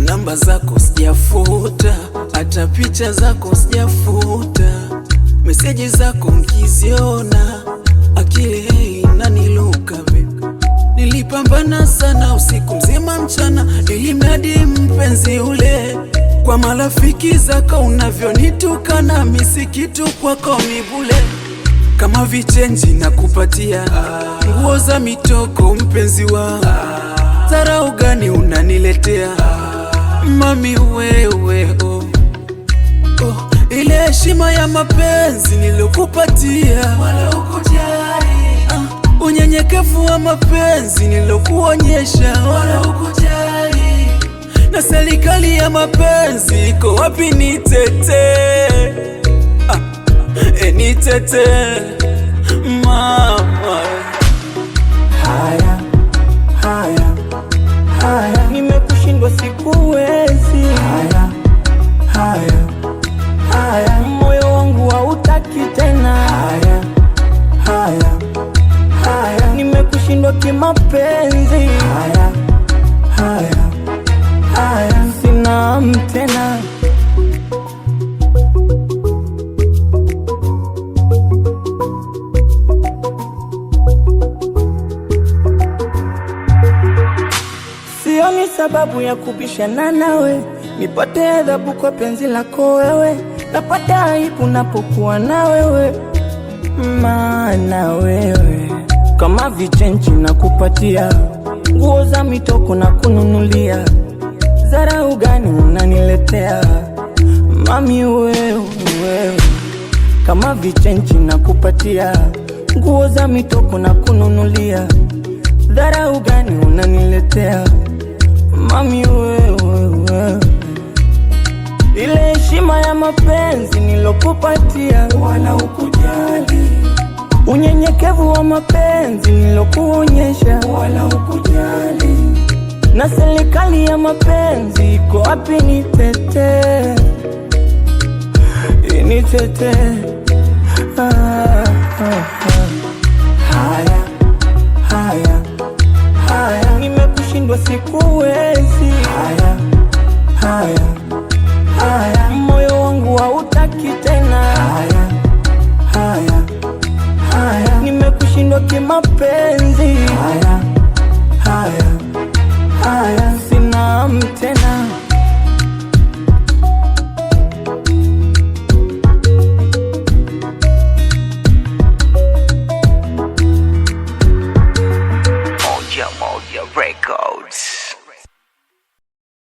Namba zako sijafuta, hata picha zako sijafuta, meseji zako nkiziona akili inaniluka baby. Nilipambana sana usiku mzima mchana, ili mradi mpenzi ule. Kwa marafiki zako unavyonitukana, misi kitu kwako mibule. Kama vichenji na kupatia nguo za mitoko mpenzi wangu, dharau gani unaniletea mami wewe? Ile heshima ya mapenzi nilokupatia wala ukujali, unyenyekevu wa mapenzi nilokuonyesha wala ukujali, na serikali ya mapenzi iko wapi? Nitetee, nitetee mama. Haya, haya, haya, nimekushindwa sikuwezi. Haya, haya, haya, moyo wangu hautaki tena. Haya, haya, haya, nimekushindwa kimapenzi. Haya, haya, haya, sina tena. Sioni sababu ya kubishana nawe, nipate adhabu kwa penzi lako wewe. Napata aibu napokuwa na wewe, maana wewe kama vichenji na kupatia nguo za mitoko na kununulia. Dharau gani unaniletea mami wewe? Kama vichenji na kupatia nguo za mitoko na kununulia. Dharau gani unaniletea mami wewe? Ile heshima ya mapenzi nilokupatia wala ukujali, unyenyekevu wa mapenzi nilokuonyesha wala ukujali, na serikali ya mapenzi iko wapi? Nitetee, nitetee. Haya, haya, haya, nimekushindwa sikuwezi. Haya, haya, haya, moyo wangu hautaki tena. Haya, haya, haya, nimekushindwa kimapenzi. Haya, haya, haya, sina tena. Moja Moja Records.